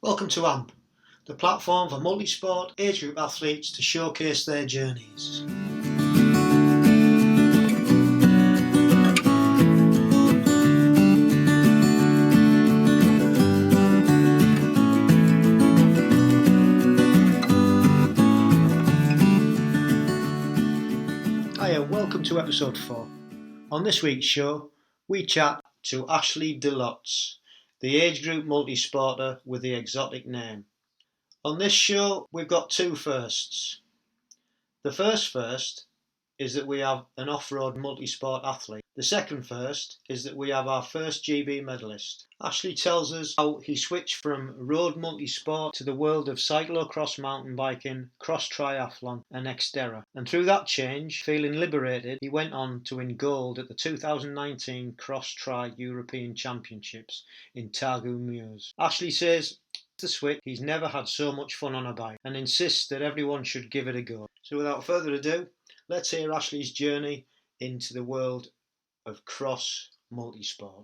Welcome to AMP, the platform for multisport age group athletes to showcase their journeys. Hiya, welcome to episode 4. On this week's show, we chat to Ashley de Lotz, the age group multisporter with the exotic name. On this show, we've got two firsts. The first is that we have an off-road multisport athlete. The second first is that we have our first GB medalist. Ashley tells us how he switched from road multisport to the world of cyclocross mountain biking, cross triathlon and Xterra. And through that change, feeling liberated, he went on to win gold at the 2019 Cross Tri European Championships in Targu Mures. Ashley says the switch, he's never had so much fun on a bike and insists that everyone should give it a go. So without further ado, let's hear Ashley's journey into the world of cross multisport.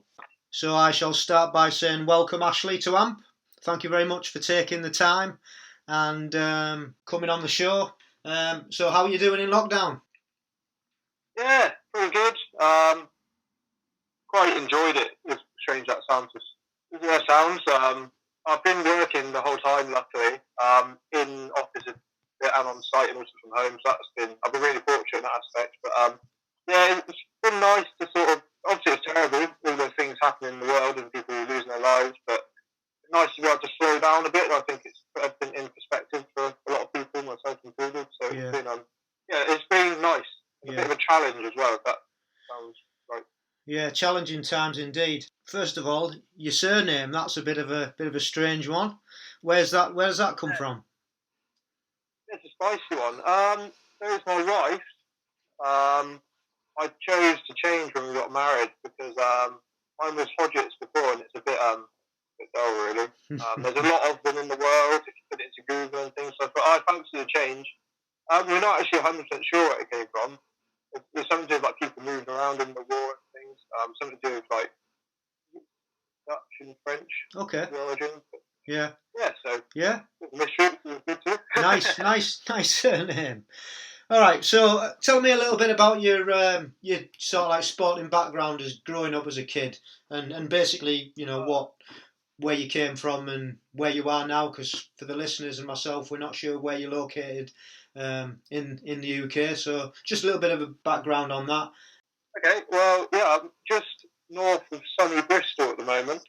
So I shall start by saying welcome, Ashley, to AMP. Thank you very much for taking the time and coming on the show. So how are you doing in lockdown? Yeah, pretty good. Quite enjoyed it. It's strange that sounds. I've been working the whole time, luckily, in office and on site and also from home. So I've been really fortunate in that aspect. But yeah, it's been nice to sort of, obviously it's terrible, all those things happening in the world and people losing their lives, but it's nice to be able to slow down a bit. I think it's put everything in perspective for a lot of people, myself included. So it's been nice. A bit of a challenge as well, if that sounds right. Yeah, challenging times indeed. First of all, your surname, that's a bit of a strange one. Where's that come from? It's a spicy one. So it's my wife. I chose to change when we got married because mine was Hodgetts before, and it's a bit dull, really. There's a lot of them in the world if you put it into Google and things. So I fancy a change. We're not actually 100% sure where it came from. It's something to do with like people moving around in the war and things. Something to do with like Dutch and French. Okay. The origin. Yeah. Yeah. So. Yeah. Mystery was good too. nice surname. All right. So tell me a little bit about your sort of like sporting background as growing up as a kid, and basically where you came from and where you are now. Because for the listeners and myself, we're not sure where you're located. In the UK, so just a little bit of a background on that. Okay, well, yeah, I'm just north of sunny Bristol at the moment,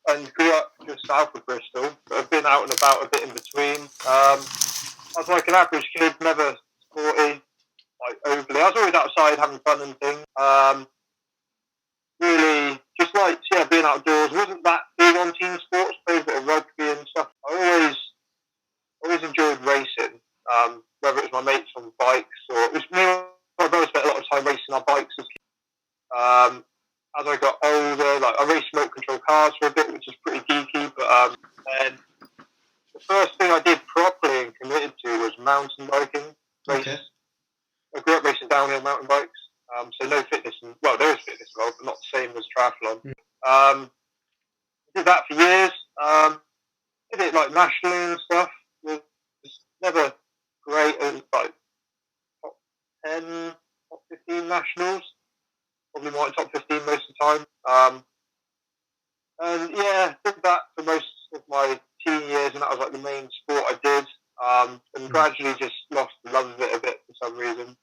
and grew up just south of Bristol, but I've been out and about a bit in between. I was like an average kid, never sporty, like overly. I was always outside having fun and things. Really, just like being outdoors. Wasn't that big on team sports, played a bit of rugby and stuff. I always enjoyed racing, whether it was my mates on bikes or it was me and my brother spent a lot of time racing our bikes as kids. As I got older, like I raced remote control cars for a bit, which is pretty geeky, but and the first thing I did properly and committed to was mountain biking. Okay. I grew up racing downhill mountain bikes, so no fitness, there is fitness involved, but not the same as triathlon. Did that for years, did it like nationally and stuff. Never great at like top 10, top 15 nationals. Probably more like top 15 most of the time. And yeah, did that for most of my teen years, and that was like the main sport I did. And gradually just lost the love of it a bit for some reason.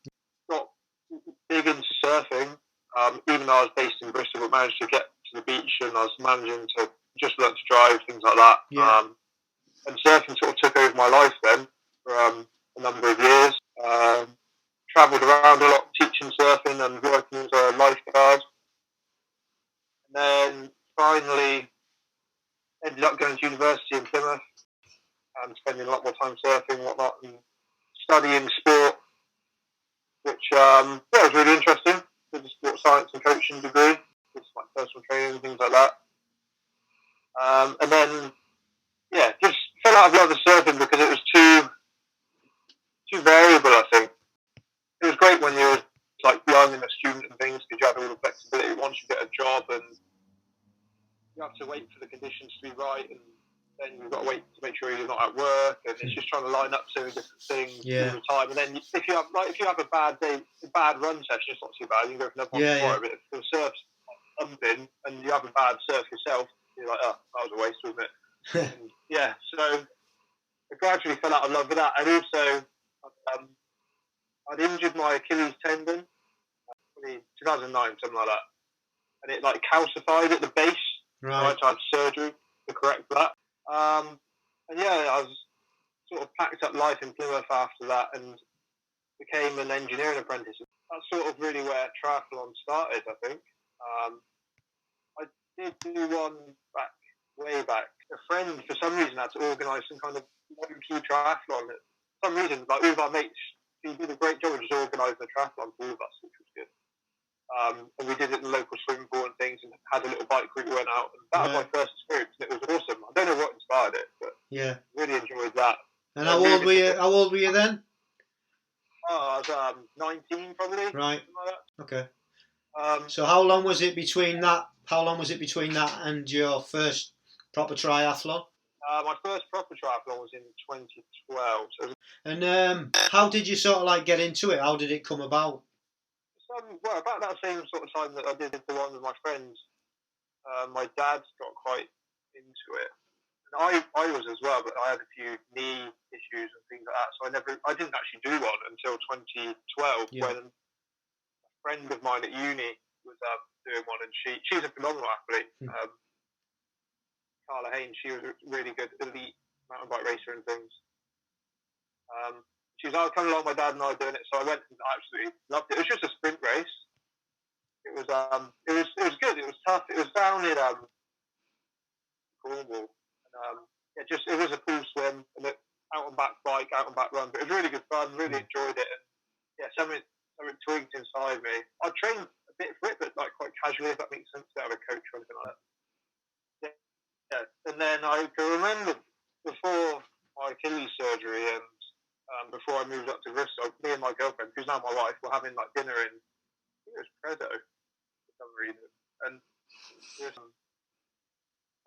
Got big into surfing, even though I was based in Bristol, but managed to get to the beach and I was managing to just learn to drive, things like that. Yeah. And surfing sort of took over my life then. For a number of years. Travelled around a lot teaching surfing and working as a lifeguard. And then finally ended up going to university in Plymouth and spending a lot more time surfing and whatnot and studying sport, which was really interesting. Did a sports science and coaching degree, just like personal training and things like that. And then, just fell out of love with surfing because it was too variable, I think. It was great when you were like young and a student and things because you had all the flexibility. Once you get a job and you have to wait for the conditions to be right and then you've got to wait to make sure you're not at work, and it's just trying to line up so many different things all the time. And then if you have a bad day, a bad run session, it's not too bad. You can go for another one tomorrow. But if the surf's pumping and you have a bad surf yourself, you're like, oh, that was a waste, wasn't it? And, so I gradually fell out of love with that. And also, I'd injured my Achilles tendon in 2009, something like that, and it like calcified at the base. Right. So I had to have surgery to correct that. And I was sort of packed up life in Plymouth after that and became an engineering apprentice. That's sort of really where triathlon started, I think. I did do one way back. A friend, for some reason, had to organise some kind of low-key triathlon. For some reason, like all of our mates, he did a great job of just organising the triathlon for all of us, which was good. And we did it in the local swimming pool and things, and had a little bike group we went out. And that was my first experience, and it was awesome. I don't know what inspired it, but really enjoyed that. And how old were you? How old were you then? I was 19, probably. Right. Something like that. Okay. So how long was it between that? How long was it between that and your first proper triathlon? My first proper triathlon was in 2012. So and how did you sort of like get into it? How did it come about? About that same sort of time that I did the one with my friends, my dad got quite into it. And I was as well, but I had a few knee issues and things like that, so I didn't actually do one until 2012 when a friend of mine at uni was doing one, and she's a phenomenal athlete. Carla Haynes, she was a really good elite mountain bike racer and things. She was like, come along, my dad and I were doing it, so I went and absolutely loved it. It was just a sprint race. It was good. It was tough. It was down in Cornwall. And, it was a pool swim and out and back bike, out and back run. But it was really good fun. Really enjoyed it. And something tweaked inside me. I trained a bit for it, but like quite casually, if that makes sense. I don't have a coach or anything like that. And then I can remember before my Achilles surgery and before I moved up to Bristol, me and my girlfriend, who's now my wife, were having like dinner in, I think it was Credo for some reason. And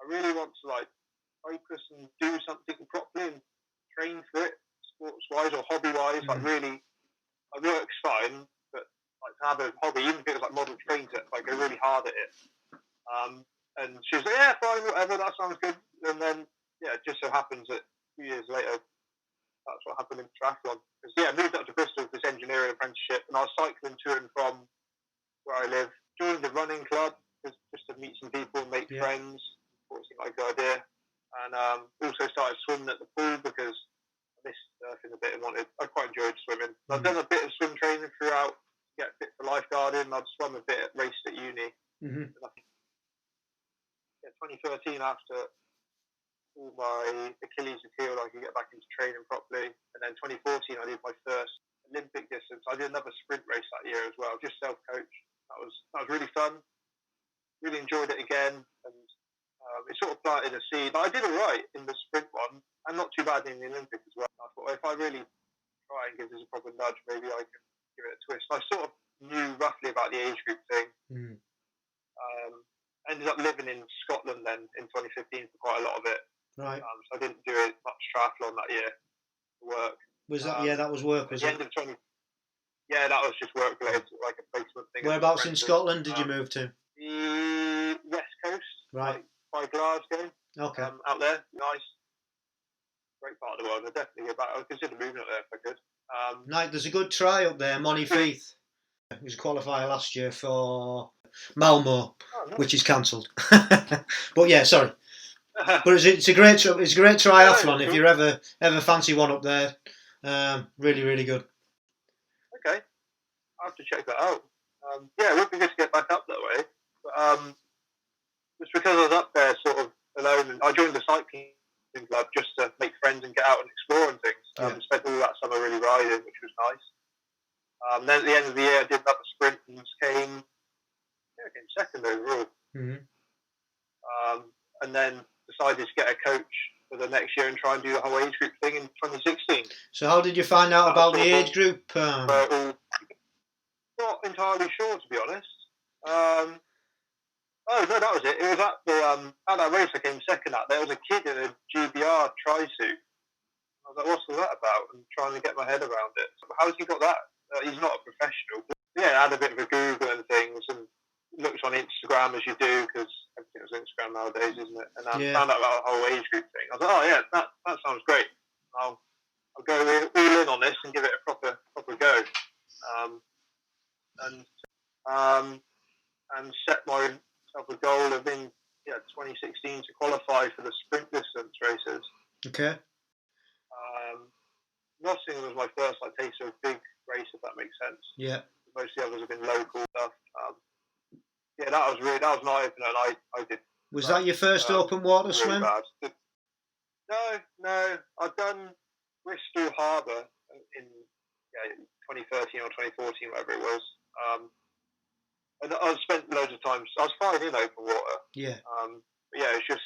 I really want to like focus and do something properly and train for it, sports-wise or hobby-wise. Like really, my work's fine, but like to have a hobby, even if it was like model trains it, like go really hard at it. And she was like, yeah, fine, whatever, that sounds good. And then, it just so happens that 2 years later, that's what happened in triathlon. Because, I moved up to Bristol for this engineering apprenticeship, and I was cycling to and from where I live. Joined the running club just to meet some people and make friends. Thought it seemed like a good idea. And also started swimming at the pool because I missed surfing a bit and I quite enjoyed swimming. I've done a bit of swim training throughout to get fit for lifeguarding. I'd swum a bit, raced at uni. 2013, after all my Achilles had healed, I could get back into training properly. And then 2014, I did my first Olympic distance. I did another sprint race that year as well, just self-coached. That was really fun. Really enjoyed it again, and it sort of planted a seed. But I did all right in the sprint one, and not too bad in the Olympic as well. I thought if I really try and give this a proper nudge, maybe I can give it a twist. I sort of knew roughly about the age group thing. Ended up living in Scotland then in 2015 for quite a lot of it. Right. So I didn't do it much triathlon that year for work. Was that? That was work. Was at it? The end of 20. Yeah, that was just work related, like a placement thing. Whereabouts in Scotland did you move to? The West Coast. Right. Like by Glasgow. Okay. Out there, nice. Great part of the world. I'd definitely go back. I would consider moving up there if I could. Right, there's a good try up there, Monteith. He was a qualifier last year for Malmo, which is cancelled. But yeah, sorry. But it's a great triathlon if you ever fancy one up there. Really, really good. Okay, I'll have to check that out. It would be good to get back up that way. But just because I was up there sort of alone, and I joined the cycling club just to make friends and get out and explore and things. Spent all that summer really riding, which was nice. Then at the end of the year, I did another sprint and came second overall. And then decided to get a coach for the next year and try and do the whole age group thing in 2016. So how did you find out about the age group? Not entirely sure, to be honest. Oh no, that was it. It was at that race I came second at. There was a kid in a GBR tri-suit. I was like, what's all that about? And trying to get my head around it. So how's he got that? He's not a professional. But yeah, I had a bit of a Google and things, and looked on Instagram as you do, because everything was Instagram nowadays, isn't it? And found out about the whole age group thing. I was like, oh yeah, that sounds great. I'll go all in on this and give it a proper go. And set myself a goal of in 2016 to qualify for the sprint distance races. Okay. Nottingham was my first taste of a big race, if that makes sense. Yeah. Most of the others have been local stuff. That was an eye opener, and I did. Was that your first open water really swim? Bad. No. I'd done Bristol Harbour in 2013 or 2014, whatever it was. And I spent loads of time. I was fine in open water. Yeah. It's just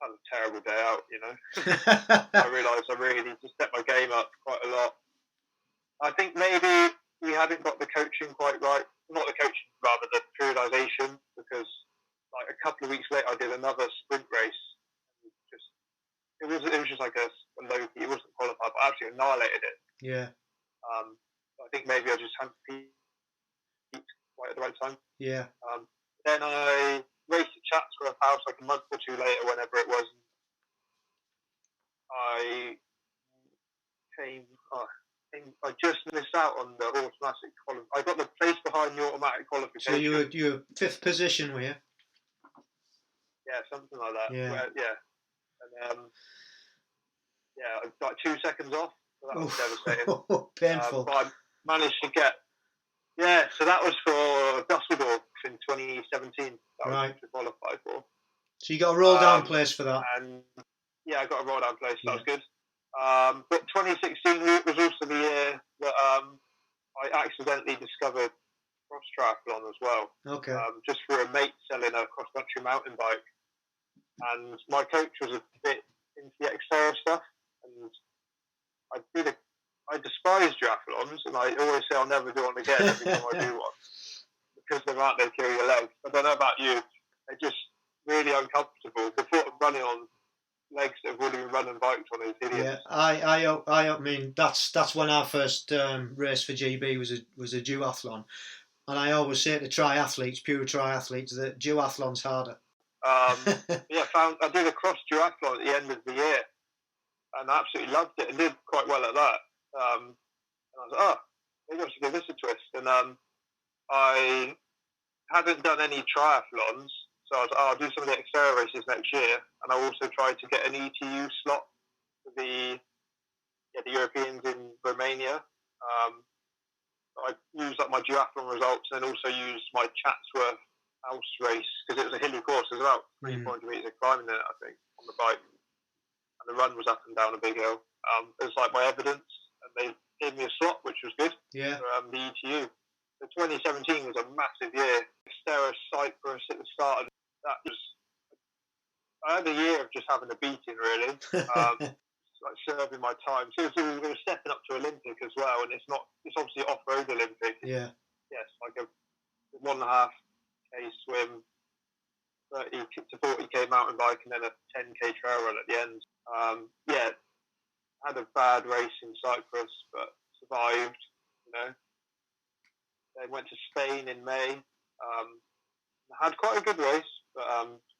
had a terrible day out. I realised I really need to step my game up quite a lot. I think maybe we hadn't got the coaching quite right. Not the coaching, rather the periodisation, because a couple of weeks later I did another sprint race. It was just like a low key. It wasn't qualified, but I absolutely annihilated it. Yeah. I think maybe I just hadn't peaked quite at the right time. Yeah. Then I raced at Chatsworth House a month or two later, whenever it was. I just missed out on the automatic qualification. I got the place behind the automatic qualification. So you were 5th position, were you? Yeah, something like that. Yeah. And 2 seconds off. So that was devastating. Painful. But I managed to get. Yeah, so that was for Dusseldorf in 2017. That was to qualify for. So you got a roll down place for that. And I got a roll down place. That was good. But 2016 was also the year that I accidentally discovered cross triathlon as well. Okay. Just for a mate selling a cross country mountain bike, and my coach was a bit into the Xterra stuff, and I despise triathlons, and I always say I'll never do one again every time I do one, because they're out there kill your legs. I don't know about you, they're just really uncomfortable. The thought of running on legs that have already been running bikes on is hideous. Yeah, I mean that's when our first race for GB was a duathlon, and I always say to pure triathletes, that duathlon's harder. I did a cross duathlon at the end of the year, and I absolutely loved it and did quite well at that. And I was like, maybe I should give this a twist. And I hadn't done any triathlons, so I was like, I'll do some of the Xterra races next year. And I also tried to get an ETU slot for the Europeans in Romania. I used my duathlon results, and then also used my Chatsworth House race, because it was a hilly course. There's about 300 metres of climbing in it, I think, on the bike. And the run was up and down a big hill. It was my evidence, and they gave me a slot, which was good for the ETU. So 2017 was a massive year. Xterra Cyprus at the start of that I had a year of just having a beating, really. Serving my time. So it was stepping up to Olympic as well, and it's obviously off-road Olympic. Yeah. Yes, a 1.5K swim, 30 to 40K mountain bike, and then a 10K trail run at the end. Had a bad race in Cyprus, but survived. Then went to Spain in May. Had quite a good race, but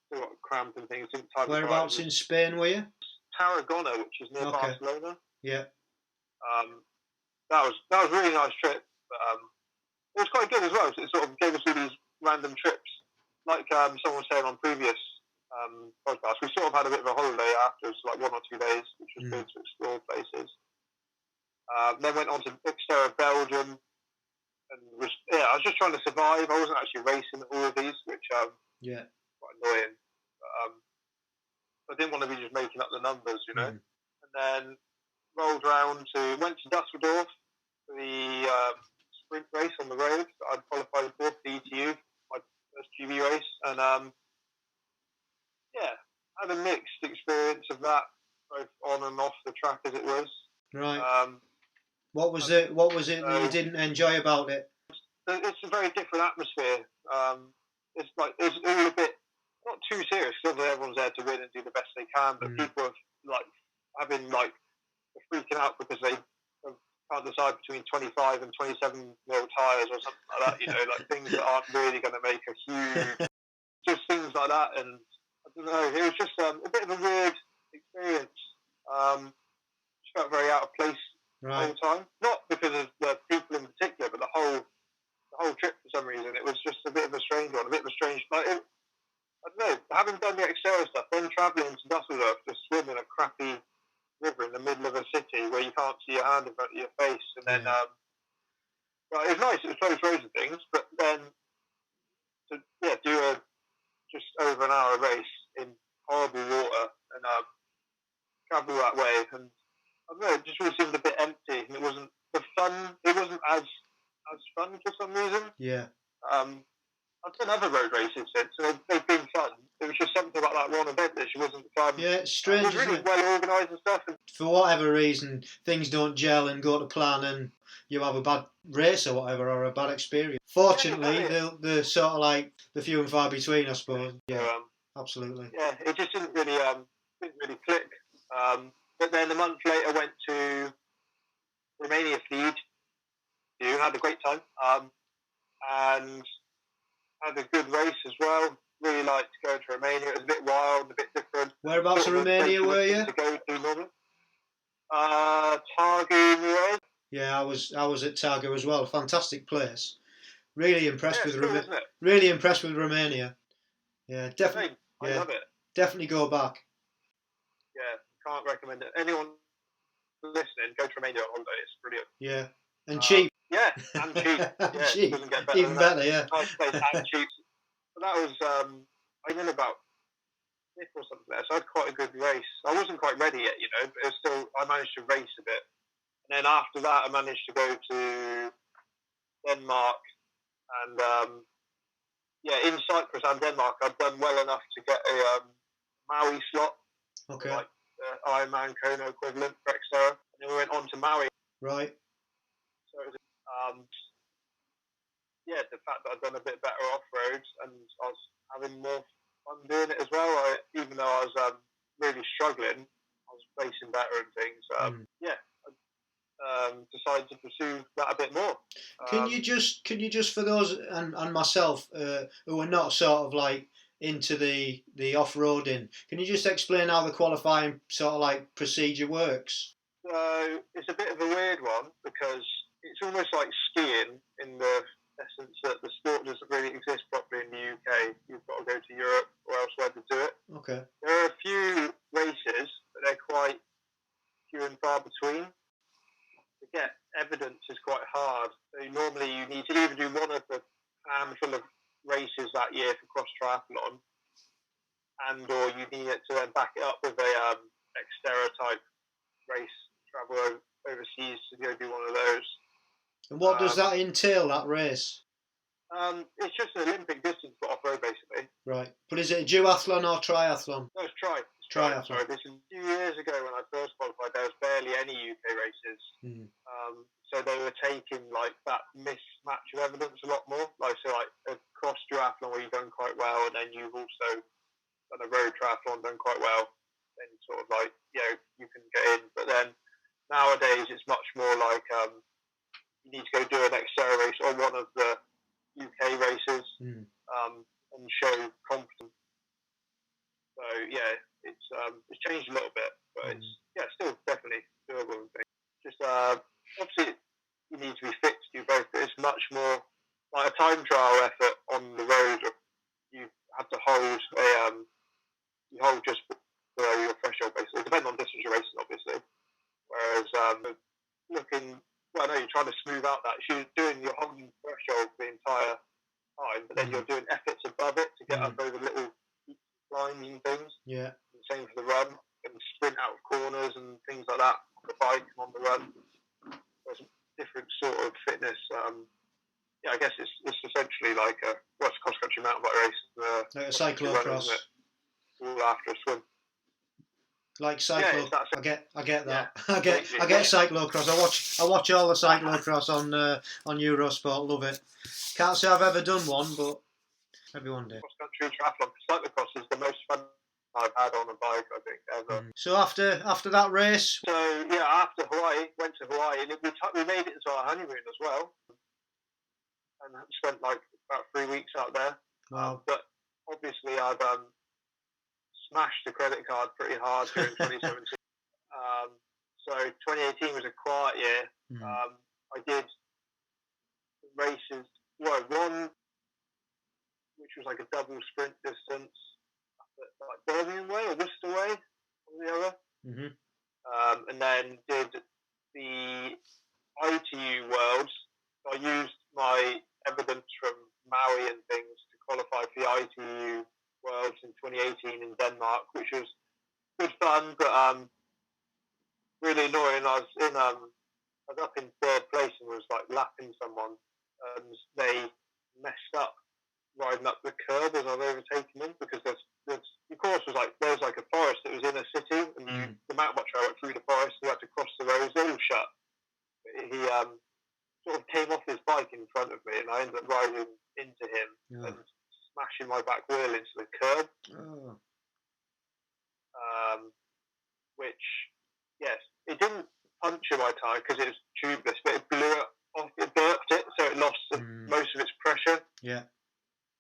still got cramp and things. Whereabouts in Spain were you? Tarragona, which is near Barcelona. Yeah. That was a really nice trip, but it was quite good as well. So it sort of gave us all these random trips, like someone was saying on previous podcasts. We sort of had a bit of a holiday after, so 1 or 2 days, which was good to explore places. Then went on to Xterra Belgium, and I was just trying to survive. I wasn't actually racing at all of these, which quite annoying. But I didn't want to be just making up the numbers, And then went to Dusseldorf for the sprint race on the road that I'd qualified for the ETU, my first GB race, and had a mixed experience of that, both on and off the track as it was. Right. What was it that you didn't enjoy about it? It's a very different atmosphere. it's all a bit not too serious because everyone's there to win and do the best they can, but people are like having like freaking out because they can't decide between 25 and 27 mil tyres or something like that. You know, like things that aren't really going to make a huge, just things like that. And I don't know, it was just a bit of a weird experience. Just felt very out of place the whole time. Not because of the people in particular, but the whole trip for some reason. It was just a bit of a strange one, I don't know, having done the Xterra stuff, then travelling to Dusseldorf to swim in a crappy river in the middle of a city where you can't see your hand in front of your face, and then well, it was nice, it was close roads and things, but then to do a just over an hour race in horrible water and travel that way, and I don't know, it just really seemed a bit empty, and it wasn't as fun for some reason. I've done other road races since, so they've been fun. It was just something about that one event that wasn't fun. Yeah, it's strange. It was really well organised and stuff. And for whatever reason, things don't gel and go to plan, and you have a bad race or whatever, or a bad experience. Fortunately, they're sort of like the few and far between, I suppose. Yeah, absolutely. Yeah, it just didn't really click. But then a month later, I went to Romania for the EU, had a great time, and had a good race as well. Really liked going to Romania. It was a bit wild, a bit different. Whereabouts in Romania were you? To go to normally. Targu Mures. Yeah, I was at Targu as well. Fantastic place. Really impressed with Romania. Really impressed with Romania. Yeah, definitely. I love it. Definitely go back. Yeah, can't recommend it. Anyone listening, go to Romania on holiday. It's brilliant. Yeah, and cheap. Yeah, and cheap. Yeah, cheap. Doesn't get better. Even better, yeah. Nice place and cheap. But that was I did about 5th or something there, so I had quite a good race. I wasn't quite ready yet, you know, but it was still, I managed to race a bit. And then after that, I managed to go to Denmark, and in Cyprus and Denmark, I'd done well enough to get a Maui slot. Okay. Like the Ironman Kona equivalent for Xterra. And then we went on to Maui. Right. So it was, the fact that I'd done a bit better off-road, and I was having more fun doing it as well. Even though I was really struggling, I was racing better and things. I decided to pursue that a bit more. Can you just for those and myself who are not sort of like into the off-roading, can you just explain how the qualifying sort of like procedure works? So it's a bit of a weird one because it's almost like skiing in the essence that the sport doesn't really exist properly in the UK. You've got to go to Europe or elsewhere to do it. Okay. There are a few races, but they're quite few and far between. To get evidence is quite hard. So normally you need to either do one of the handful of races that year for cross triathlon, or you need it to then back it up with a Xterra type race, travel overseas to go do one of those. And what does that entail, that race? It's just an Olympic distance for off-road, basically. Right. But is it a duathlon or triathlon? No, it's triathlon. Sorry, this is a few years ago when I first qualified. There was barely any UK races. So they were taking like that mismatch of evidence a lot more. Like a cross duathlon where you've done quite well, and then you've also done a road triathlon, done quite well. Then sort of like, you can get in. But then nowadays it's much more like you need to go do an Xterra race or one of the UK races and show confidence. So it's changed a little bit, but it's still definitely doable. Just obviously you need to be fit to do both, but it's much more like a time trial effort on the road. You have to hold you hold just below your threshold basically, depending on distance you're racing, obviously. Whereas you're trying to smooth out that. You're holding threshold the entire time, but then you're doing efforts above it to get up over little lines and things. Yeah. And same for the run, and sprint out of corners and things like that on the bike and on the run. There's different sort of fitness. I guess it's essentially like a cross-country mountain bike race. Like a cyclocross. All after a swim. Like cyclo, I get that. I get cyclocross. I watch all the cyclocross on Eurosport. Love it. Can't say I've ever done one, but Everyone did. Cross-country triathlon. Cyclocross is the most fun I've had on a bike, I think, ever. So after that race... So, yeah, after Hawaii, went to Hawaii, and we made it to our honeymoon as well. And spent, like, about 3 weeks out there. Wow. But obviously I've smashed the credit card pretty hard during 2017. So 2018 was a quiet year. I did races, one which was like a double sprint distance, like Birmingham way or Worcester way, or the other. And then did the ITU Worlds. I used my evidence from Maui and things to qualify for the ITU Worlds in 2018 in Denmark, which was good fun, but really annoying. I was up in third place and was like lapping someone, and they messed up riding up the curb as I was overtaking them, because the course was like, there was like a forest that was in a city, and the mountain bike trail went through the forest, you had to cross the roads, they all shut. He sort of came off his bike in front of me, and I ended up riding into him and smashing my back wheel into the curb. Which, yes, it didn't puncture my tyre because it was tubeless, but it blew it off, it burped it, so it lost most of its pressure. Yeah.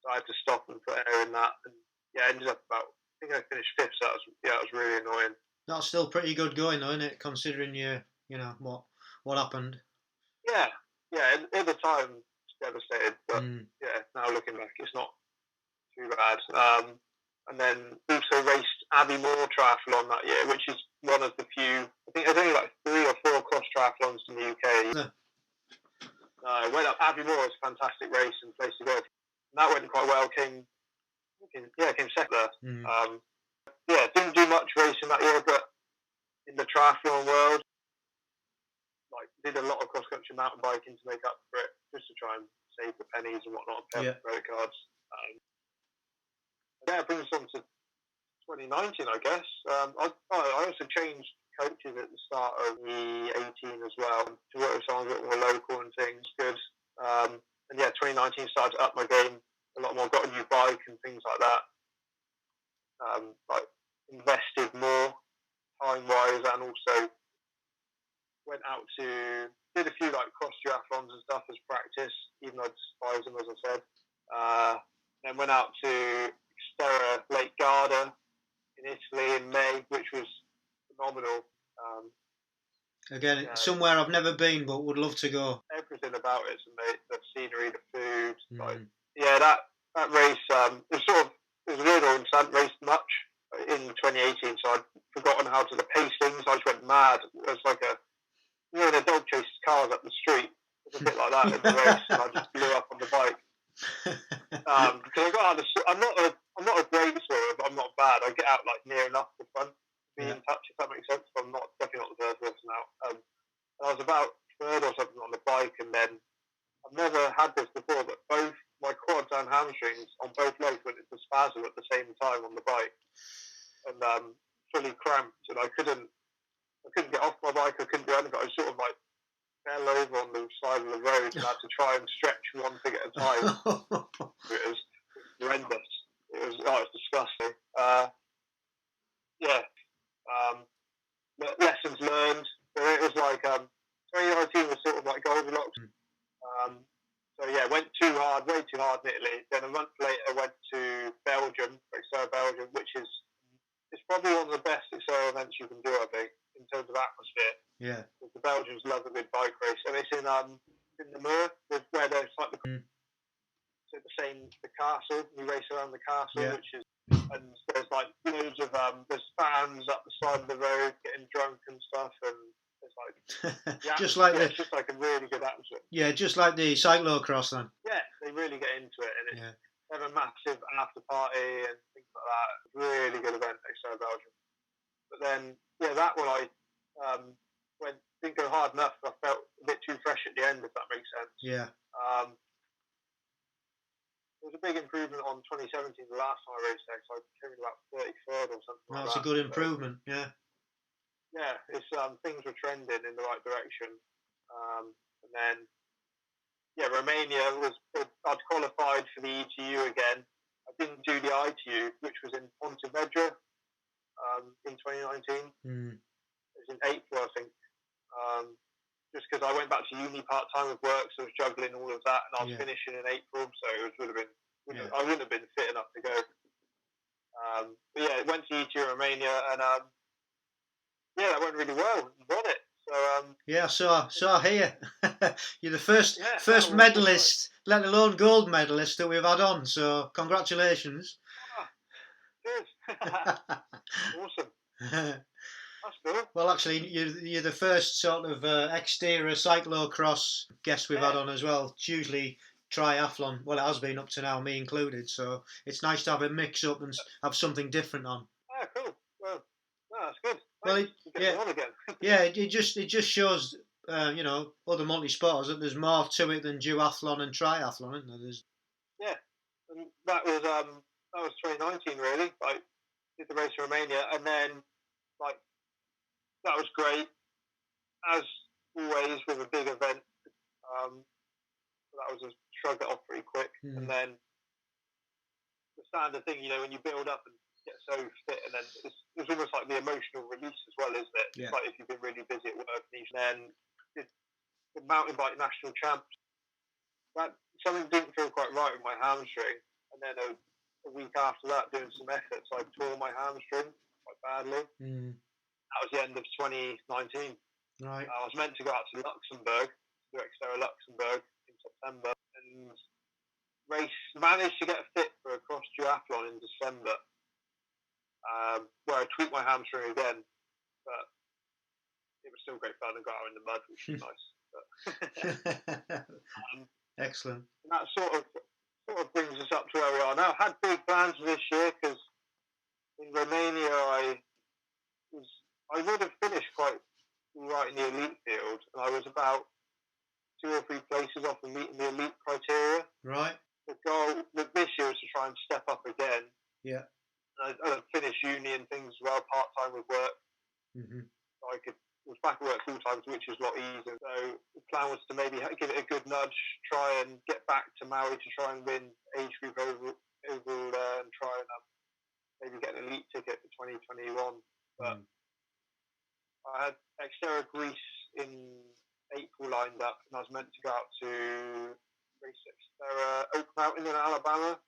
So I had to stop and put air in that, and yeah, I ended up I think I finished 5th, so that was really annoying. That's still pretty good going, though, isn't it? Considering you know what happened. Yeah. At the time, it's devastated, but yeah, now looking back, it's not too bad. And then also raced Agegroup Triathlon that year, which is one of the few. I think there's only like 3 or 4 cross triathlons in the UK. Went up Agegroup, was a fantastic race and place to go. And that went quite well. Came second there. Didn't do much racing that year, but in the triathlon world, like did a lot of cross country mountain biking to make up for it, just to try and save the pennies and whatnot, pay off credit cards. It brings us on to 2019, I guess. I also changed coaches at the start of the 18 as well to work with someone a bit more local and things. Good. And yeah, 2019 started to up my game a lot more. Got a new bike and things like that. Like invested more time-wise, and also went out to did a few like cross triathlons and stuff as practice, even though I despise them, as I said. Then went out to Exterra Lake Garda in Italy in May, which was phenomenal. Again, somewhere I've never been, but would love to go. Everything about it's amazing. The scenery, the food. That race, it was weird. I hadn't raced much in 2018, so I'd forgotten how to pace things. I just went mad. It was like when a dog chases cars up the street. It was a bit like that in the race, and I just blew up on the bike. Because I got out I'm not a great swimmer, but I'm not bad. I get out like near enough to front, be in touch, if that makes sense. But I'm definitely not the first person out. And I was about 3rd or something on the bike, and then I've never had this before, but both my quads and hamstrings on both legs went into spasm at the same time on the bike, and fully cramped, and I couldn't get off my bike. I couldn't do anything. I sort of like fell over on the side of the road and had to try and stretch one thing at a time. It was horrendous. It was disgusting. Lessons learned. It was like 2019 was sort of like Goldilocks. So yeah, went too hard, way too hard in Italy. Then a month later, went to Belgium, Belgium, which is probably one of the best Excel events you can do, I think, in terms of atmosphere. Yeah. Because the Belgians love a good bike race, and it's in the Mure, where there's like the castle. You race around the castle, which is, and there's like loads of there's fans up the side of the road getting drunk and stuff, and it's like it's just like a really good atmosphere. Yeah, just like the cyclocross then. Yeah, they really get into it, and it's they have a massive after party and things like that. Really good event next to Belgium. But then that one I didn't go hard enough. I felt a bit too fresh at the end, if that makes sense. Yeah. It was a big improvement on 2017, the last time I raced there, so I came in about 33rd or something like that. That's a good improvement, yeah. Yeah, it's things were trending in the right direction. And then, Romania I'd qualified for the ETU again, I didn't do the ITU, which was in Pontevedra in 2019. It was in April, I think. Just because I went back to uni part-time with work, so I was juggling all of that, and I was finishing in April, so it would have been, I wouldn't have been fit enough to go. But yeah, went to ETU Romania, and that went really well. Won it. So so I hear you're the first medalist, let alone gold medalist that we've had on. So congratulations. Good. Awesome. That's cool. Well, actually, you're the first sort of exterior cyclocross guest we've had on as well. It's usually triathlon. Well, it has been up to now, me included. So it's nice to have a mix up and have something different on. Ah, cool. Well, that's good. Well, it just shows, other multi-sporters that there's more to it than duathlon and triathlon, isn't there? Yeah, and that was 2019 really. Like, did the race in Romania, and then like that was great. As always with a big event, that was a shrug it off pretty quick, and then the standard thing, when you build up and get so fit, and then it's almost like the emotional release as well, isn't it? Yeah. It's like if you've been really busy at work, and then the mountain bike national champs, that something didn't feel quite right with my hamstring, and then a week after that, doing some efforts, I tore my hamstring quite badly. That was the end of 2019. Right. I was meant to go out to Luxembourg, to Xterra Luxembourg in September, and managed to get fit for a cross duathlon in December, where I tweaked my hamstring again, but it was still great fun and got out in the mud, which was nice. Excellent. And that sort of brings us up to where we are now. I had big plans for this year because in Romania I would have finished quite right in the elite field, and I was about 2 or 3 places off of meeting the elite criteria. Right. The goal this year was to try and step up again. Yeah. And I finished uni and things as well, part-time with work. So I was back at work full-time, which is a lot easier. So the plan was to maybe give it a good nudge, try and get back to Maui to try and win age group overall there, and try and maybe get an elite ticket for 2021. But I had Xterra Greece in April lined up, and I was meant to go out to race Xterra Oak Mountain in Alabama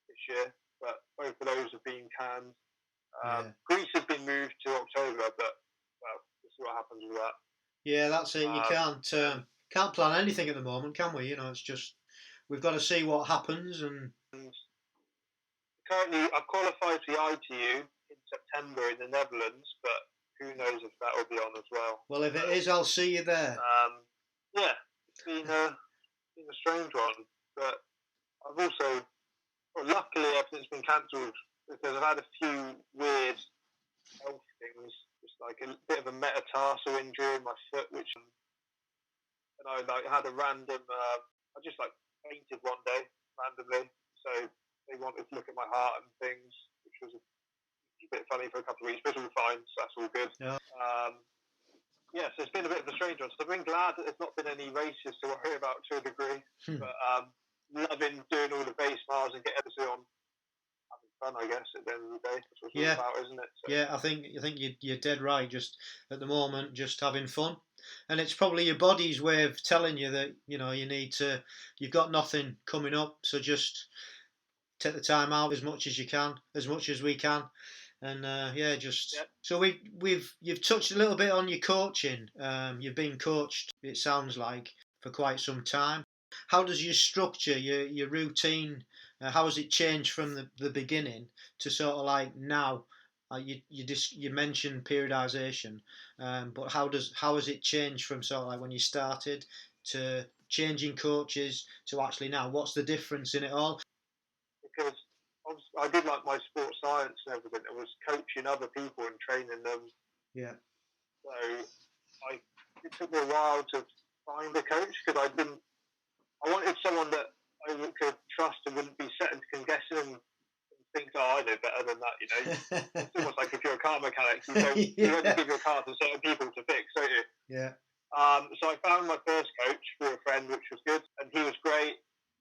this year, but both of those have been canned. Greece has been moved to October, but we'll see what happens with that. Yeah, that's it. You can't plan anything at the moment, can we? It's just we've got to see what happens. And currently, I've qualified for the ITU in September in the Netherlands, but who knows if that will be on as well. Well, if it is, I'll see you there. It's been a strange one, but I've also, luckily, everything's been cancelled because I've had a few weird health things, just like a bit of a metatarsal injury in my foot, and I had a random. I just fainted one day randomly, so they wanted to look at my heart and things, which was a bit funny for a couple of weeks, but it's all fine, so that's all good. Yeah. So it's been a bit of a strange one. So I've been glad that there's not been any races to worry about to a degree, but loving doing all the base miles and getting everything on, having fun, I guess, at the end of the day. That's what it's all about, isn't it? So. Yeah, I think you're dead right. Just at the moment, just having fun, and it's probably your body's way of telling you that you've got nothing coming up, so just take the time out as much as you can, as much as we can. And so you've touched a little bit on your coaching. You've been coached, it sounds like, for quite some time. How does your structure, your routine, how has it changed from the beginning to sort of like now? You mentioned periodization, but how has it changed from sort of like when you started to changing coaches to actually now? What's the difference in it all? Because I did like my sports science and everything. I was coaching other people and training them. Yeah. So it took me a while to find a coach because I wanted someone that I could trust and wouldn't be second guessing and think, I know better than that, It's almost like if you're a car mechanic, you only give your car to certain people to fix, don't you? Yeah. So I found my first coach through a friend, which was good, and he was great.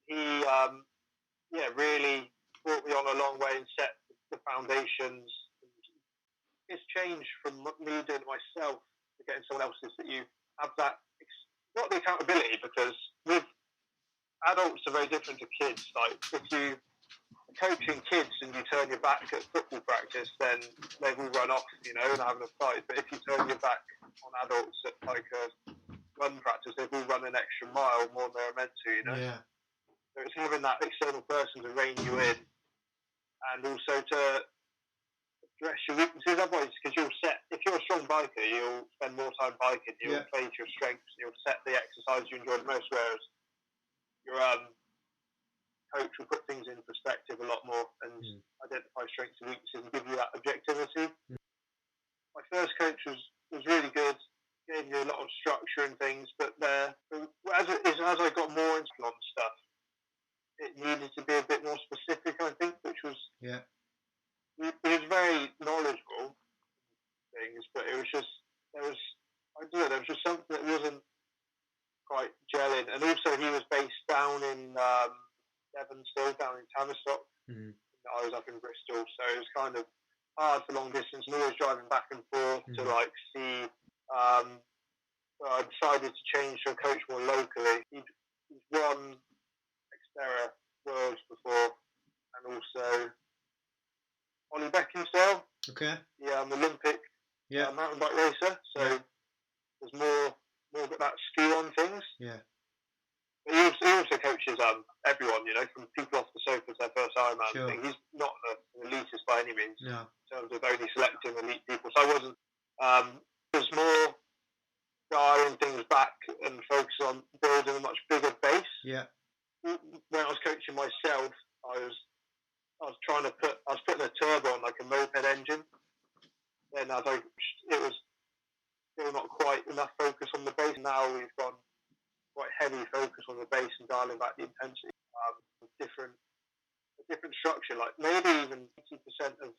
He, really biggest change from me doing it myself to getting someone else is that you have that, not the accountability, because with adults are very different to kids. Like if you are coaching kids and you turn your back at football practice, then they will run off, and having a fight. But if you turn your back on adults at like a run practice, they will run an extra mile more than they're meant to, Yeah. So it's having that external person to rein you in, and also to address your weaknesses. Otherwise, because if you're a strong biker, you'll spend more time biking. You'll play to your strengths. You'll set the exercise you enjoy the most. Whereas your coach will put things in perspective a lot more and identify strengths and weaknesses and give you that objectivity. My first coach was really good. Gave you a lot of structure and things, but as I got more into stuff, it needed to be a bit more specific, I think, which was It was very knowledgeable things, but it was just there was just something that wasn't quite gelling. And also, he was based down in Devon, still down in Tavistock. I was up in Bristol, so it was kind of hard for long distance, and always driving back and forth to like see. So I decided to change to a coach more locally. He's won Xterra Worlds before, and also Ollie Beckinsale, the Olympic mountain bike racer. So there's more got that skill on things. Yeah. But he also coaches everyone, from people off the sofa to their first Ironman thing. He's not an elitist by any means. No. In terms of only selecting elite people. So I wasn't. There's more dialing things back and focus on building a much bigger base. Yeah. When I was coaching myself, I was putting a turbo on like a moped engine. Then it was still not quite enough focus on the base. Now we've gone quite heavy focus on the base and dialing back the intensity. Different structure, like maybe even 80% of,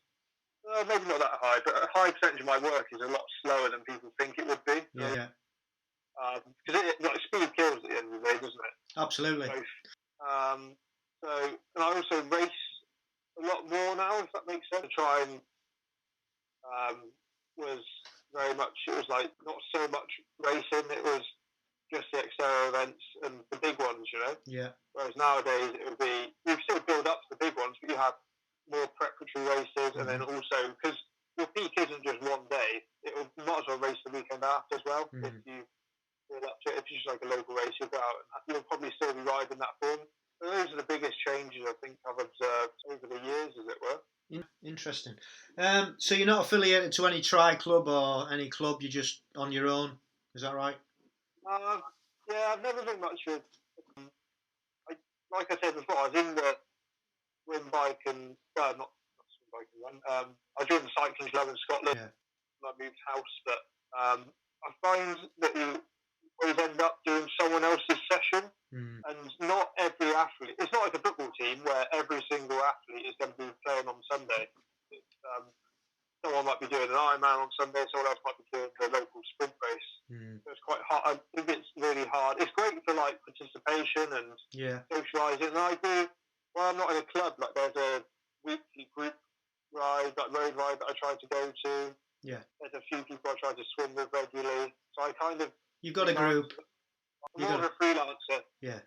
maybe not that high, but a high percentage of my work is a lot slower than people think it would be. Yeah. Because speed kills at the end of the day, doesn't it? Absolutely. And I also race a lot more now, if that makes sense. To try and was very much, it was like not so much racing, it was just the Xterra events and the big ones, Yeah. Whereas nowadays it would be, you still build up to the big ones, but you have more preparatory races, and then also, because your peak isn't just one day, might as well race the weekend after as well. If you build up to it, if it's just like a local race, you'll go out and you'll probably still be riding that form. So those are the biggest changes I think I've observed over the years, as it were. Interesting. So you're not affiliated to any tri club or any club, you're just on your own, is that right? Yeah, I've never been much of. Like I said before, I was in the swim bike and not swim bike and run. I joined the cycling club in Scotland. Yeah. When I moved house, but I find that you always end up doing someone else's session, and not every athlete. It's not like a football team where every single athlete is going to be playing on Sunday. Someone might be doing an Ironman on Sunday, someone else might be doing the local sprint race. So it's quite hard. I think it's really hard. It's great for like participation and socialising. And I do. Well, I'm not in a club. Like there's a weekly group ride, like road ride that I try to go to. Yeah. There's a few people I try to swim with regularly. So I kind of. You've got a group. I'm more of a freelancer. Yeah.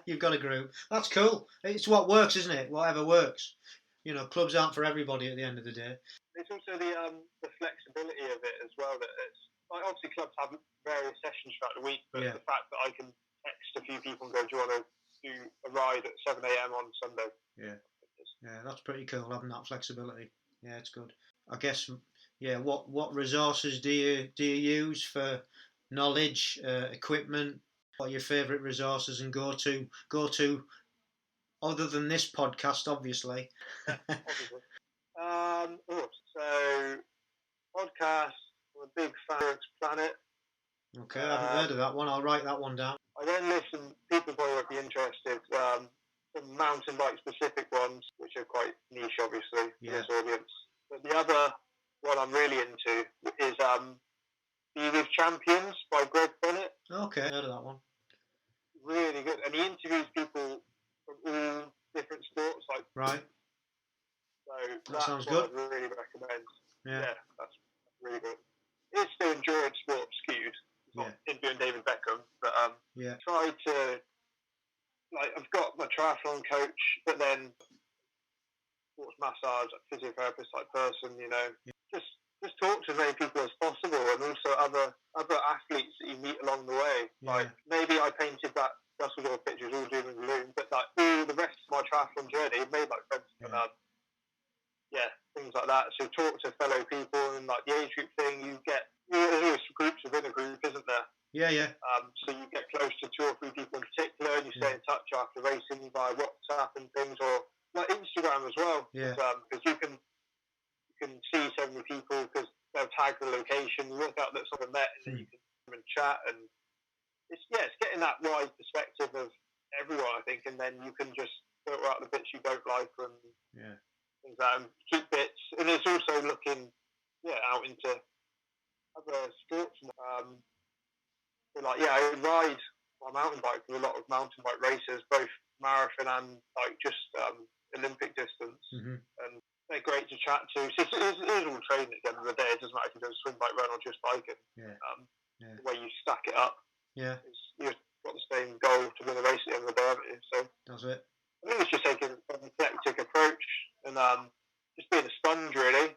You've got a group. That's cool. It's what works, isn't it? Whatever works. Clubs aren't for everybody at the end of the day. It's also the flexibility of it as well. That it's like obviously clubs have various sessions throughout the week, but the fact that I can text a few people and go, "Do you want to do a ride at 7 a.m. on Sunday?" Yeah, that's pretty cool having that flexibility. Yeah, it's good. I guess. Yeah, what resources do you use for knowledge, equipment? What are your favourite resources and go to other than this podcast, obviously? Obviously. So podcast. I'm a big fan of Planet. Okay, I haven't heard of that one. I'll write that one down. I then listen. People probably won't be interested. Some mountain bike specific ones, which are quite niche, obviously, for this audience. But the other one I'm really into is Be With Champions by Greg Bennett. Okay, heard of that one. Really good, and he interviews people from all different sports. Like right. So that sounds what good. I'd really recommend. Yeah. try to, like, I've got my triathlon coach, but then sports massage, like physiotherapist type person, you know, just talk to as many people as possible, and also other athletes that you meet along the way. Like, maybe I painted that Dusseldorf picture as all doom and gloom, but like all the rest of my triathlon journey, made like friends and things like that. So talk to fellow people, and like the age group thing, there's always groups within a group, isn't there? So you get close to 2 or 3 people in particular, and you stay in touch after racing via WhatsApp and things, or like Instagram as well. Because you can see so many people, because they'll tag the location, work out that someone met, and then you can come and chat, and it's getting that wide perspective of everyone, I think, and then you can just filter out the bits you don't like and things like that, and keep bits. And it's also looking out into other sports. So like I ride my mountain bike with a lot of mountain bike racers, both marathon and like just Olympic distance, and they're great to chat to. So it is all training at the end of the day. It doesn't matter if you do a swim, bike, run, or just biking. The way you stack it up, you've got the same goal to win a race at the end of the day, haven't you? So that's it. I think it's just taking an eclectic approach and just being a sponge, really.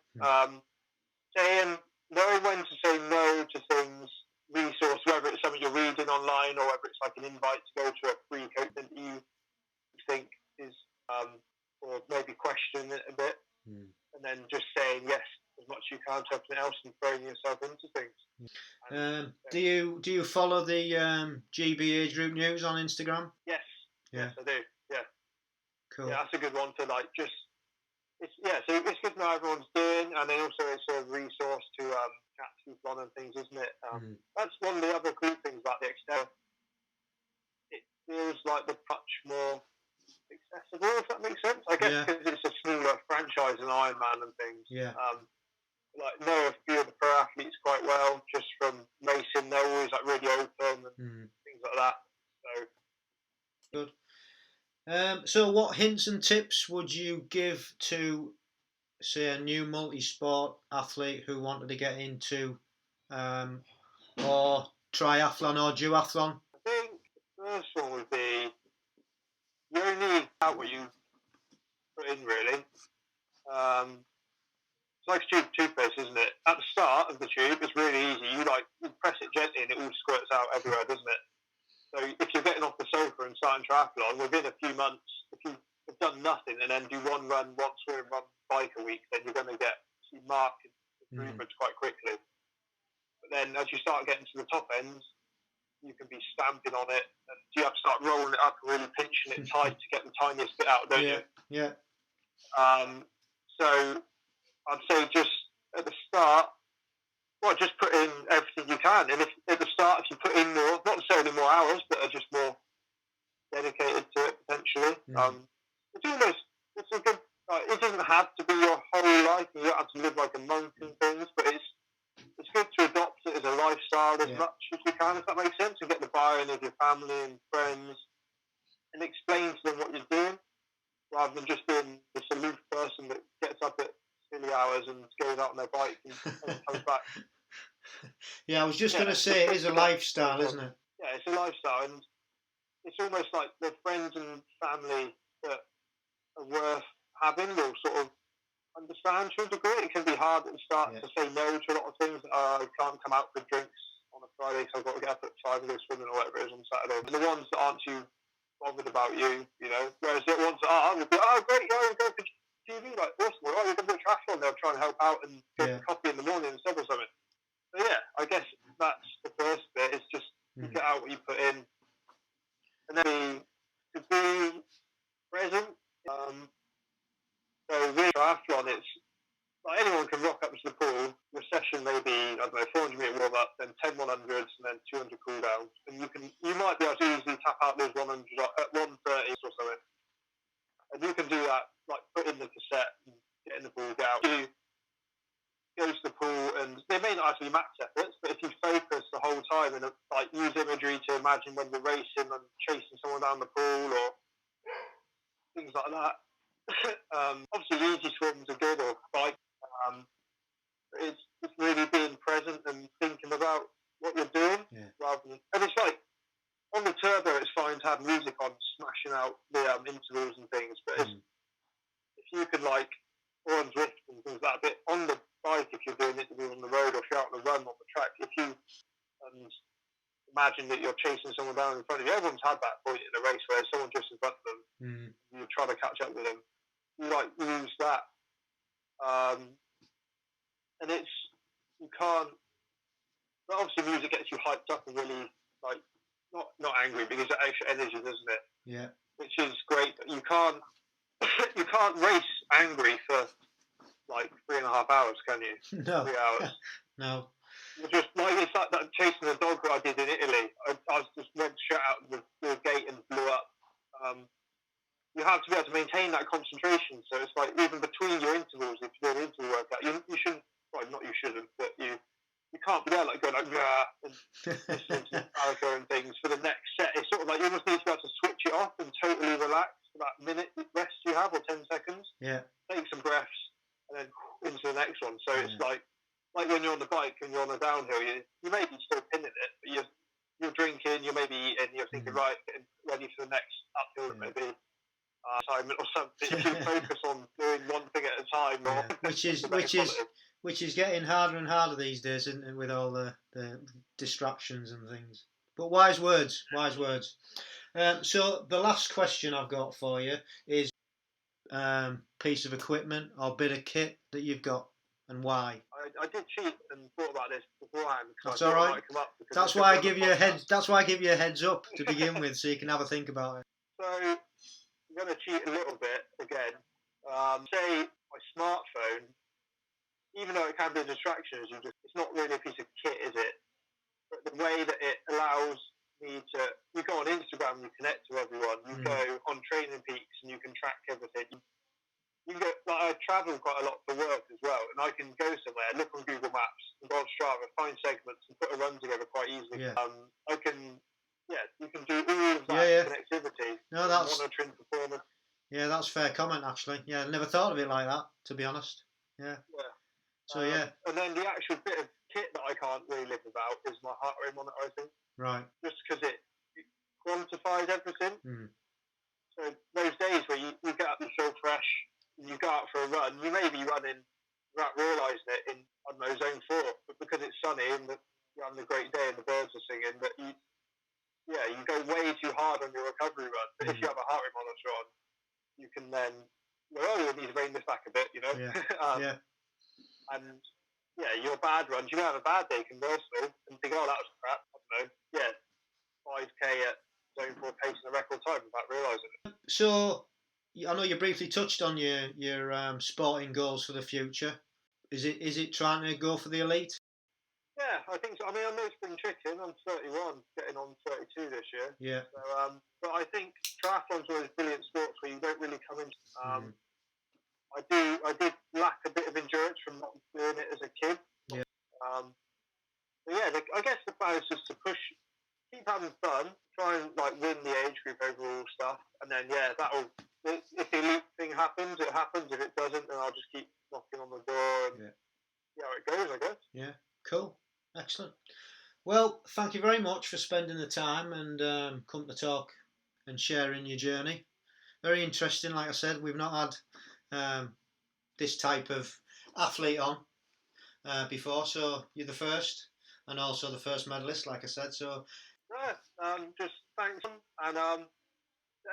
Knowing when to say no to things, resource, whether it's something you're reading online or whether it's like an invite to go to a free coach that you think is, or maybe question it a bit, and then just saying yes as much as you can to everything else and throwing yourself into things. Do you follow the GB Age Group News on Instagram? Yes, I do. Yeah, cool. Yeah, that's a good one to like just. So it's good to know how everyone's doing, and then also it's a resource to chat to people on and things, isn't it? That's one of the other cool things about the Extend. It feels like they're much more accessible, if that makes sense. I guess because it's a smaller franchise than Ironman and things. Like know a few of the pro athletes quite well, just from racing. They're always like really open and things like that. So good. So what hints and tips would you give to, say, a new multi-sport athlete who wanted to get into or triathlon or duathlon? I think the first one would be you only out what you put in, really. It's like a toothpaste, isn't it? At the start of the tube, it's really easy. You press it gently and it all squirts out everywhere, doesn't it? So if you're getting off the sofa and starting triathlon, within a few months, if you've done nothing and then do one run, one swim, one bike a week, then you're going to get marked improvements quite quickly. But then as you start getting to the top ends, you can be stamping on it, and you have to start rolling it up and really pinching it tight to get the tiniest bit out, don't you? Yeah. So I'd say just at the start, just put in everything you can. And if at the start, if you put in more, not necessarily more hours, but are just more dedicated to it potentially, it's a good. It doesn't have to be your whole life. You don't have to live like a monk and things, but it's good to adopt it as a lifestyle as much as you can, if that makes sense, and get the buy-in of your family and friends, and explain to them what you're doing, rather than just being this aloof person that gets up at silly hours and goes out on their bike and comes back. I was just going to say it is a lifestyle, isn't it? Yeah, it's a lifestyle, and it's almost like the friends and family that are worth having will sort of understand to a degree. It can be hard at the start to say no to a lot of things. I can't come out for drinks on a Friday because I've got to get up at 5 and go swimming or whatever it is on Saturday. And the ones that aren't too bothered about you, whereas the ones that are will be, oh great, we'll go for TV, like awesome, we're going to do triathlon. They'll try and help out and get coffee in the morning and stuff or something. So I guess that's the first bit, is just get out what you put in, and then to be present. So with triathlon, it's like anyone can rock up to the pool. Your session may be 400-meter warm up, then 10 100s, and then 200 cool downs, and you might be able to easily tap out those 100 at 130s or something, and you can do that, like put in the cassette and get in the pool, get out. You go to the pool, and they may not actually max efforts, but if you focus the whole time and like use imagery to imagine when you're racing and chasing someone down the pool or things like that. Obviously easy swims are good, or bike. It's really being present and thinking about what you're doing, rather than, and it's like on the turn have music on, smashing out the intervals and things. But if you could like, or on Zwift and things like that, but on the bike, if you're doing intervals on the road or if you're out on the run on the track, if you imagine that you're chasing someone down in front of you, everyone's had that point in a race where someone just in front of them, you're trying to catch up with them. You like use that, and you can't. But obviously, music gets you hyped up and really like not angry because it extra energy, doesn't it? Yeah. Which is great, but you can't race angry for like 3.5 hours, can you? No. 3 hours. No. You're just like it's like that chasing the dog that I did in Italy. I just went straight out the gate and blew up. You have to be able to maintain that concentration. So it's like even between your intervals, if you're doing an interval workout, you shouldn't. Well, not you shouldn't, but you can't be there like going like and listening to Metallica and things for the next set. It's sort of like you almost need to be able to switch it off and totally relax for that minute rest you have or 10 seconds. Yeah. Take some breaths and then into the next one. So it's like when you're on the bike and you're on a downhill, you may be still pinning it, but you're drinking, you may be eating, you're thinking right, getting ready for the next uphill maybe. Assignment or something. If you focus on doing one thing at a time, which is getting harder and harder these days, isn't it, with all the distractions and things. But wise words. So the last question I've got for you is piece of equipment or bit of kit that you've got and why. I did cheat and thought about this beforehand. That's all right. That's why I give you a heads up to begin with, so you can have a think about it. So I'm going to cheat a little bit again. Say my smartphone, even though it can be a distraction, it's not really a piece of kit, is it? But the way that it allows me to, you go on Instagram, you connect to everyone, you go on Training Peaks and you can track everything. You can go, like I travel quite a lot for work as well, and I can go somewhere, look on Google Maps, and go on Strava, find segments, and put a run together quite easily. Yeah. You can do all of that connectivity. No, that's monitoring performance. Yeah, that's fair comment actually. Yeah, I never thought of it like that, to be honest. Yeah. So and then the actual bit of kit that I can't really live without is my heart rate monitor, I think. Right. Just because it quantifies everything. So those days where you get up and feel fresh, and you go out for a run, you may be running without realising it in, I don't know, zone 4, but because it's sunny and you're having a great day and the birds are singing, that you go way too hard on your recovery run. But if you have a heart rate monitor on, you can then you need to rein this back a bit, And your bad runs, you may have a bad day conversely and think, oh, that was crap. I don't know. 5k at zone 4 pace in a record time without realising it. So I know you briefly touched on your sporting goals for the future. Is it trying to go for the elite? Yeah, I think so. I mean, I'm no spring chicken. I'm 31, getting on 32 this year. Yeah. So, but I think triathlon's one of those brilliant sports where you don't really come in. I did lack a bit of endurance from not doing it as a kid. Yeah. I guess the plan is just to keep having fun, try and like win the age group overall stuff, and then that'll. If the elite thing happens, it happens. If it doesn't, then I'll just keep knocking on the door and see how it goes, I guess. Yeah. Cool. Excellent. Well, thank you very much for spending the time and come to talk and sharing your journey. Very interesting. Like I said, we've not had this type of athlete on before, so you're the first, and also the first medalist, like I said. So just thanks, and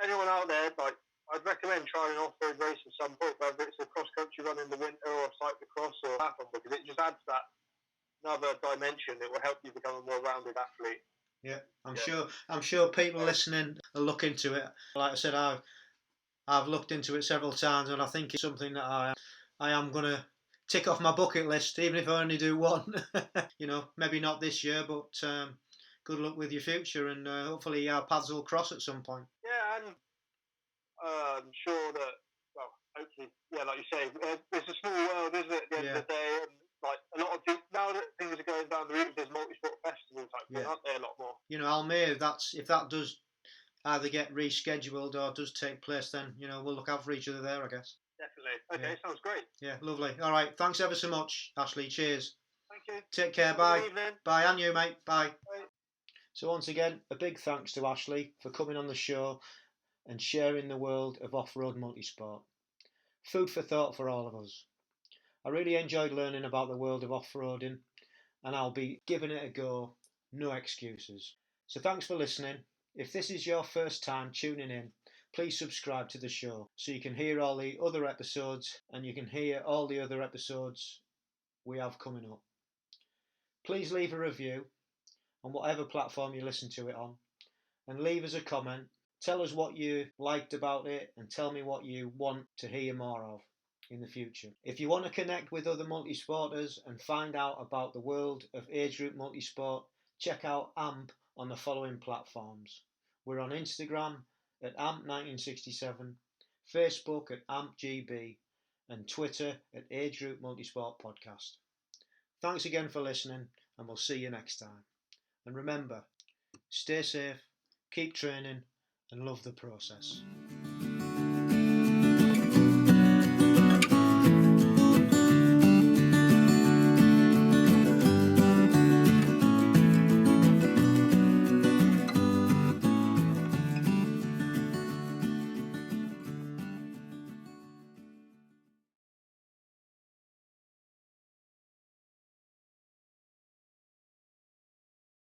anyone out there, like I'd recommend trying an off-road race at some point, whether it's a cross-country run in the winter or cyclocross or triathlon, because it just adds that another dimension. It will help you become a more rounded athlete. Yeah, I'm sure people listening will look into it. Like I said, I've looked into it several times, and I think it's something that I am going to tick off my bucket list, even if I only do one. Maybe not this year, but good luck with your future, and hopefully our paths will cross at some point. Yeah, and I'm sure that, well, hopefully, like you say, it's a small world, isn't it, at the end of the day, and like a lot of people, now that things are going down the route of this multisport festival type thing, aren't there a lot more? Almere, if that does either get rescheduled or does take place, then we'll look out for each other there, I guess. Definitely. Okay, sounds great. Yeah, lovely. All right, thanks ever so much, Ashley. Cheers. Thank you. Take care. Bye. Good evening. Bye, and you, mate. Bye. Bye. So once again, a big thanks to Ashley for coming on the show and sharing the world of off-road multisport. Food for thought for all of us. I really enjoyed learning about the world of off-roading, and I'll be giving it a go, no excuses. So thanks for listening. If this is your first time tuning in, please subscribe to the show so you can hear all the other episodes and you can hear all the other episodes we have coming up. Please leave a review on whatever platform you listen to it on and leave us a comment. Tell us what you liked about it and tell me what you want to hear more of in the future. If you want to connect with other multisporters and find out about the world of age group multisport, check out AMP on the following platforms. We're on Instagram at AMP1967, Facebook at AMPGB, and Twitter at Age Group Multisport Podcast. Thanks again for listening, and we'll see you next time. And remember, stay safe, keep training, and love the process.